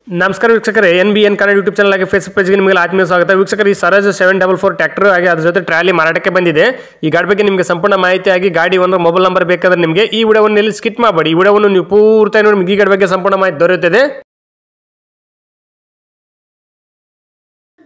ನಮಸ್ಕಾರ ವೀಕ್ಷಕರೇ NBN Kannada YouTube channel ಆಗಿ ಫೇಸ್ಬುಕ್ ಪೇಜ್ಗೆ ನಿಮಗೆ ಆತ್ಮೀಯ ಸ್ವಾಗತ ವೀಕ್ಷಕರು. ಈ ಸರಾಜ್ 744 ಟ್ರ್ಯಾಕ್ಟರ್ ಆಗಿ ಅದರ ಜೊತೆ ಟ್ರಾಲಿ ಮಾರಾಟಕ್ಕೆ ಬಂದಿದೆ. ಈ ಗಾಡಿ ಬಗ್ಗೆ ನಿಮಗೆ ಸಂಪೂರ್ಣ ಮಾಹಿತಿ ಆಗಿ ಗಾಡಿ ಒಂದು ಮೊಬೈಲ್ ನಂಬರ್ ಬೇಕಾದ್ರೆ ನಿಮಗೆ ಈ ವಿಡಿಯೋವನ್ನು ಇಲ್ಲಿ ಸ್ಕಿಪ್ ಮಾಡಬೇಡಿ. ಈ ವಿಡಿಯೋವನ್ನು ನೀವು ಪೂರ್ತಿ ನೋಡಿ ನಿಮಗೆ ಈ ಗಾಡಿ ಬಗ್ಗೆ ಸಂಪೂರ್ಣ ಮಾಹಿತಿ ದೊರೆಯುತ್ತದೆ.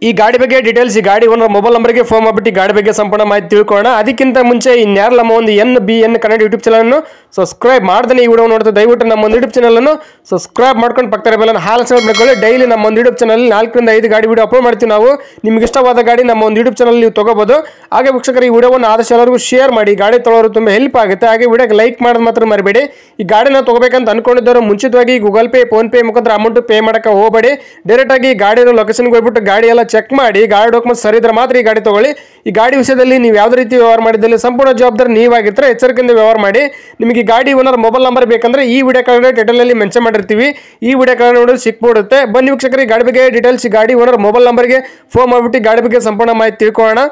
ಈ ಗಾಡಿ ಬಗ್ಗೆ ಡೀಟೇಲ್ಸ್, ಈ ಗಾಡಿ ಒಂದು ಮೊಬೈಲ್ ನಂಬರ್ಗೆ ಫೋನ್ ಮಾಡಿಬಿಟ್ಟು ಗಾಡಿ ಬಗ್ಗೆ ಸಂಪೂರ್ಣ ಮಾಹಿತಿ ತಿಳ್ಕೊಳ್ಳೋಣ. ಅದಕ್ಕಿಂತ ಮುಂಚೆ ಇನ್ಯಾರು ನಮ್ಮ ಒಂದು NBN Kannada YouTube channel subscribe ಮಾಡ್ದೆ ಈ ವಿಡಿಯೋ ನೋಡ್ತಾ ದಯವಿಟ್ಟು ನಮ್ಮ ಒಂದು ಯೂಟ್ಯೂಬ್ ಚಾನಲ್ ಅನ್ನು ಸಬ್ಸ್ಕ್ರೈಬ್ ಮಾಡ್ಕೊಂಡು ಪಕ್ಕದ ಬೆಲ್ಲನ್ನು ಹಾಲ್ ಸಬ್ಸ್ಕ್ರೈಬ್ ಮಾಡ್ಕೊಳ್ಳಿ. ಡೈಲಿ ನಮ್ಮ ಒಂದು ಯೂಟ್ಯೂಬ್ ಚಾನಲ್ 4 ರಿಂದ 5 ಗಾಡಿ ವಿಡಿಯೋ ಅಪ್ಲೋಡ್ ಮಾಡ್ತೀವಿ. ನಾವು ನಿಮ್ಗೆ ಇಷ್ಟವಾದ ಗಾಡಿ ನಮ್ಮ ಒಂದು ಯೂಟ್ಯೂಬ್ ಚಾನಲ್ ನೀವು ತಗೋಬಹುದು. ಹಾಗೆ ವೀಕ್ಷಕರು, ಈ ವಿಡಿಯೋವನ್ನು ಆದಷ್ಟು ಎಲ್ಲರಿಗೂ ಶೇರ್ ಮಾಡಿ, ಗಾಡಿ ತೊಗೊಳೋರು ತುಂಬ ಹೆಲ್ಪ್ ಆಗುತ್ತೆ. ಹಾಗೆ ವಿಡಿಯೋಗೆ ಲೈಕ್ ಮಾಡೋದು ಮಾತ್ರ ಮರಿಬೇಡಿ. ಈ ಗಾಡಿನ ತಗೋಬೇಕಂತ ಅನ್ಕೊಂಡಿದ್ದವರು ಮುಂಚಿತವಾಗಿ ಗೂಗಲ್ ಪೇ, ಫೋನ್ ಪೇ ಮುಖಾಂತರ ಅಮೌಂಟ್ ಪೇ ಮಾಡಕ್ಕೆ ಹೋಗಬೇಡಿ. ಡೈರೆಕ್ಟ್ ಆಗಿ ಗಾಡಿಯ ಲೊಕೇಶನ್ಗೆ ಹೋಗ್ಬಿಟ್ಟು ಗಾಡಿ ಎಲ್ಲ ಚೆಕ್ ಮಾಡಿ, ಗಾಡಿ ಡಾಕ್ಯುಮೆಂಟ್ಸ್ ಸರಿ ಇದ್ರೆ ಮಾತ್ರ ಈ ಗಾಡಿ ತಗೊಳ್ಳಿ. ಈ ಗಾಡಿ ವಿಷಯದಲ್ಲಿ ನೀವು ಯಾವುದೇ ರೀತಿ ವ್ಯವಹಾರ ಮಾಡಿದಲ್ಲಿ ಸಂಪೂರ್ಣ ಜವಾಬ್ದಾರಿ ನೀವಾಗಿರ್ತಾರೆ. ಎಚ್ಚರಿಕೆಯಿಂದ ವ್ಯವಹಾರ ಮಾಡಿ. ನಿಮಗೆ ಈ ಗಾಡಿ ಓನರ್ ಮೊಬೈಲ್ ನಂಬರ್ ಬೇಕಂದ್ರೆ ಈ ವಿಡಿಯೋ ಕೆಳಗಡೆ ಟೈಟಲ್ ಅಲ್ಲಿ ಮೆನ್ಷನ್ ಮಾಡಿರ್ತೀವಿ. ಈ ವಿಡಿಯೋ ಕೆಳಗಡೆ ನೋಡಿ ಸಿಕ್ಬಿಡುತ್ತೆ. ಬನ್ನಿ ವೀಕ್ಷಕರಿಗೆ, ಗಾಡಿ ಬಗ್ಗೆ ಡೀಟೇಲ್ಸ್, ಗಾಡಿ ಓನರ್ ಮೊಬೈಲ್ ನಂಬರ್ಗೆ ಫೋನ್ ಮಾಡಿಬಿಟ್ಟು ಗಾಡಿ ಬಗ್ಗೆ ಸಂಪೂರ್ಣ ಮಾಹಿತಿ ತಿಳ್ಕೊಳ್ಳೋಣ.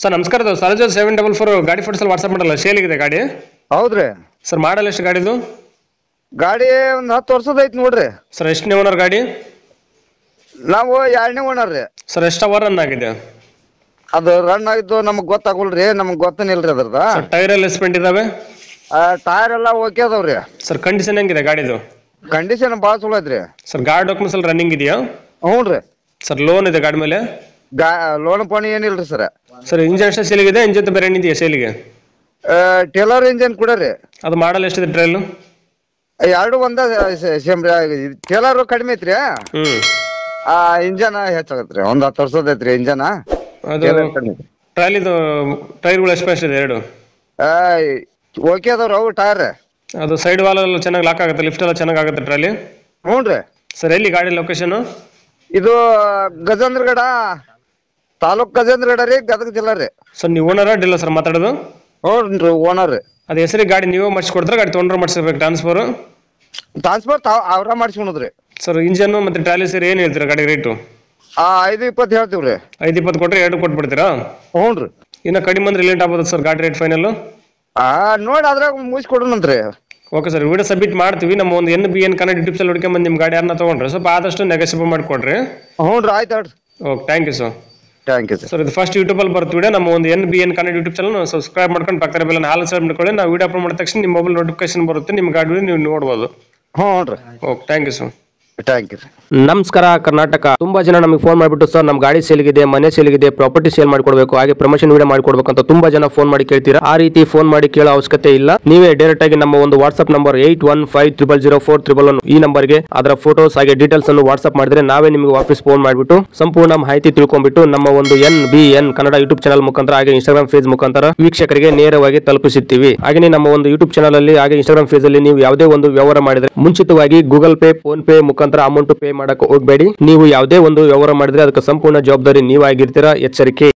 ಸರ್ ನಮಸ್ಕಾರ. ಸರಾಜ್ 744 ಗಾಡಿ ಫೋಟೋಸ್ ವಾಟ್ಸ್ಆಪ್ ಮಾಡಲ್ಲ, ಸೇಲಿಗಿದೆ ಗಾಡಿ? ಹೌದ್ರಿ ಸರ್. ಮಾಡಲ್ ಎಷ್ಟು ಗಾಡಿದು? ಗಾಡಿ ಒಂದ್ 10 ವರ್ಷದ ಐತಿ ನೋಡ್ರಿ ಸರ್. ಎಷ್ಟನೇ ಓನರ್ ಗಾಡಿ? ನಾವು 2ನೇ ಓನರ್ ರೀ ಸರ್. ಎಷ್ಟು ಅವರ್ ರನ್ ಆಗಿದೆ? ಅದು ರನ್ ಆಗಿದ್ದು ನಮಗ್ ಗೊತ್ತಾಗಲ್ರಿ, ನಮಗ್ ಗೊತ್ತನಿಲ್ರಿ ಅದ್ರದ. ಟೈರ್ ಎಲ್ಲ ಸ್ಪೆಂಟ್ ಇದಾವೆ? ಟೈರ್ ಎಲ್ಲ ಓಕೆ ಅದಾವ್ರಿ ಸರ್. ಕಂಡೀಷನ್ ಹೆಂಗಿದೆ ಗಾಡಿದು? ಕಂಡೀಷನ್ ಬಾಳ ಚಲೋ ಐತ್ರಿ ಸರ್. ಗಾಡಿ ಡಾಕ್ಯುಮೆಂಟ್ಸ್ ಎಲ್ಲ ರನ್ನಿಂಗ್ ಇದೆಯಾ? ಹ್ಞೂನ್ರಿ ಸರ್. ಲೋನ್ ಇದೆ ಗಾಡಿ ಮೇಲೆ? ಲೋನ್ ಪೋನ್ ಏನಿಲ್ರಿ ಸರ್. ಸರ್ ಇಂಜನ್ ಎಷ್ಟು ಸೇಲಿಗಿದೆ? ಇಂಜನ್ ಬೇರೆ ಏನಿದೆಯಾ ಸೇಲಿಗೆ? ಟೇಲರ್ ಇಂಜನ್ ಕೂಡ ರೀ. ಅದು ಮಾಡಲ್ ಎಷ್ಟಿದೆ ಟ್ರೈಲ್? ಎರಡು ಒಂದ ಸೇಮ್ ರೀ. ಟೇಲರ್ ಕಡಿಮೆ ಐತ್ರಿ, ಇಂಜನ್ ಹೆಚ್ಚಾಗತ್ರಿ. ಒಂದ್ 10 ವರ್ಷದ ಐತ್ರಿ ಇಂಜನ್. ಅದು ಟ್ರಾಲಿದು ಟೈರ್ಗಳು ಎಷ್ಟು ಇದೆ? ಎರಡು ಓಕೆ ಅದಾವ್ರಿ ಅವು ಟೈರ್. ಅದು ಸೈಡ್ ವಾಲ್ ಎಲ್ಲ ಚೆನ್ನಾಗಿ ಲಾಕ್ ಆಗುತ್ತೆ, ಲಿಫ್ಟ್ ಎಲ್ಲ ಚೆನ್ನಾಗಿ ಆಗುತ್ತೆ ಟ್ರಾಲಿ? ಹ್ಞೂನ್ರಿ ಸರ್. ಎಲ್ಲಿ ಗಾಡಿ ಲೊಕೇಶನ್? ಇದು ಗಜೇಂದ್ರಗಡ ತಾಲೂಕ್, ಗಜೇಂದ್ರಗಡ ರೀ, ಗದಗ ಜಿಲ್ಲಾ ರೀ. ಸರ್ ನೀವು ಓನರ್ ಅಡ್ಡಿಲ್ಲ ಸರ್ ಮಾತಾಡೋದು? ಹ್ಞೂ ಓನರ್ ರೀ. ಅದು ಹೆಸರಿಗೆ ಗಾಡಿ ನೀವೇ ಮಾಡಿಸ್ಕೊಡ್ತಾರೆ, ಗಾಡಿ ತೊಗೊಂಡ್ರೆ ಮಾಡಿಸ್ಬೇಕು ಟ್ರಾನ್ಸ್ಫರ್? ಟ್ರಾನ್ಸ್ಫರ್ ಅವ್ರ ಮಾಡಿಸ್ಕೊಳದ್ರಿ ಸರ್. ಇಂಜನ್ ಮತ್ತೆ ಟ್ರಾಲಿ ಸೇರಿ ಏನು ಹೇಳ್ತೀರಾ ಗಾಡಿ ರೇಟು? 5-20 ಹೇಳ್ತೀವ್ರಿ. 5-20 ಕೊಟ್ಟರೆ 2 ಕೊಟ್ಬಿಡ್ತೀರಾ? ಹ್ಞೂ ರೀ. ಇನ್ನು ಕಡಿಮೆ ಅಂದ್ರೆ ಲೇಟ್ ಆಗ್ಬೋದು ಸರ್ ಗಾಡಿ ರೇಟ್ ಫೈನಲ್? ನೋಡಿ ಅದ್ರಾಗ ಮುಗಿಸ್ಕೊಡ್ರಂತ್ರಿ. Okay sir. ವಿಡಿಯೋ ಸಬ್ಮಿಟ್ ಮಾಡ್ತೀವಿ. ನಮ್ಮ ಒಂದು NBN ಕನ್ನಡ ಯೂಟ್ಯೂಬ್ ಚಾನಲ್ ಹುಡ್ಕೊಂಬಂದು ನಿಮ್ಮ ಗಾಡಿ ಯಾರನ್ನ ತೊಗೊಂಡ್ರೆ ಸ್ವಲ್ಪ ಆದಷ್ಟು ನೆಗೋಸಿಯೇಟ್ ಮಾಡಿಕೊಡ್ರಿ. ಹ್ಞೂ ರೀ, ಆಯ್ತು ಹೇಳ್ರಿ. Okay, thank you sir. Thank you sir. ಇದು ಫಸ್ಟ್ ಯೂಟ್ಯೂಬಲ್ಲಿ ಬರ್ತೀವಿ ವಿಡಿಯೋ. ನಮ್ಮ ಒಂದು NBN Kannada YouTube channel subscribe ಮಾಡ್ಕೊಂಡು ಪಕ್ಕದ ಬೆಲ್ಲನ್ನು ಹಾಲ್ ಸಬ್ಸ್ಕ್ರೈಬ್ ಮಾಡ್ಕೊಳ್ಳಿ. ನಾವು ವಿಡಿಯೋ ಅಪ್ಲೋಡ್ ಮಾಡಿದ ತಕ್ಷಣ ನಿಮ್ಮ ಮೊಬೈಲ್ ನೋಟಿಫಿಕೇಶನ್ ಬರುತ್ತೆ, ನಿಮ್ಮ ಗಾಡಿ ನೀವು ನೋಡ್ಬೋದು. ಹ್ಞೂ ರೀ. Okay, thank you sir. Thank you. ನಮಸ್ಕಾರ ಕರ್ನಾಟಕ. ತುಂಬಾ ಜನ ನಮಗೆ ಫೋನ್ ಮಾಡಿಬಿಟ್ಟು ಸರ್ ನಮ್ಮ ಗಾಡಿ ಸೇಲ್ಗಿದೆ, ಮನೆ ಸೇಲ್ಗಿದೆ, ಪ್ರಾಪರ್ಟಿ ಸೇಲ್ ಮಾಡ್ಕೊಡ್ಬೇಕು, ಹಾಗೆ ಪ್ರಮೋಷನ್ ವಿಡಿಯೋ ಮಾಡ್ಕೊಡ್ಬೇಕು ಅಂತ ತುಂಬಾ ಜನ ಫೋನ್ ಮಾಡಿ ಕೇಳ್ತೀರಾ. ಆ ರೀತಿ ಫೋನ್ ಮಾಡಿ ಕೇಳೋ ಅವಶ್ಯಕತೆ ಇಲ್ಲ. ನೀವೇ ಡೈರೆಕ್ಟ್ ಆಗಿ ನಮ್ಮ ಒಂದು ವಾಟ್ಸ್ಆಪ್ ನಂಬರ್ 8150004111 ಈ ನಂಬರ್ಗೆ ಅದರ ಫೋಟೋಸ್ ಹಾಗೆ ಡೀಟೇಲ್ಸ್ ಅನ್ನು ವಾಟ್ಸ್ಆಪ್ ಮಾಡಿದ್ರೆ ನಾವೇ ನಿಮಗೆ ವಾಪಸ್ ಫೋನ್ ಮಾಡಿಬಿಟ್ಟು ಸಂಪೂರ್ಣ ಮಾಹಿತಿ ತಿಳ್ಕೊಂಡ್ಬಿಟ್ಟು ನಮ್ಮ ಒಂದು NBN ಕನ್ನಡ ಯೂಟ್ಯೂಬ್ ಚಾನಲ್ ಮುಖಾಂತರ ಹಾಗೆ ಇನ್ಸ್ಟಾಗ್ರಾಮ್ ಪೇಜ್ ಮುಖಾಂತರ ವೀಕ್ಷಕರಿಗೆ ನೇರವಾಗಿ ತಲುಪಿಸುತ್ತೀವಿ. ಹಾಗೆ ನಮ್ಮ ಒಂದು ಯೂಟ್ಯೂಬ್ ಚಾನಲ್ ಅಲ್ಲಿ ಹಾಗೆ ಇನ್ಸ್ಟಾಗ್ರಾಮ್ ಪೇಜ್ ಅಲ್ಲಿ ನೀವು ಯಾವುದೇ ಒಂದು ವ್ಯವಹಾರ ಮಾಡಿದ್ರೆ ಮುಂಚಿತವಾಗಿ ಗೂಗಲ್ ಪೇ, ಫೋನ್ ಪೇ ಮುಖಾಂತರ ಅಮೌಂಟ್ ಪೇ ಮಾಡಕ್ಕೆ ಹೋಗಬೇಡಿ. ನೀವು ಯಾವುದೇ ಒಂದು ವ್ಯವಹಾರ ಮಾಡಿದ್ರೆ ಅದಕ್ಕೆ ಸಂಪೂರ್ಣ ಜವಾಬ್ದಾರಿ ನೀವಾಗಿರ್ತೀರಾ. ಎಚ್ಚರಿಕೆ.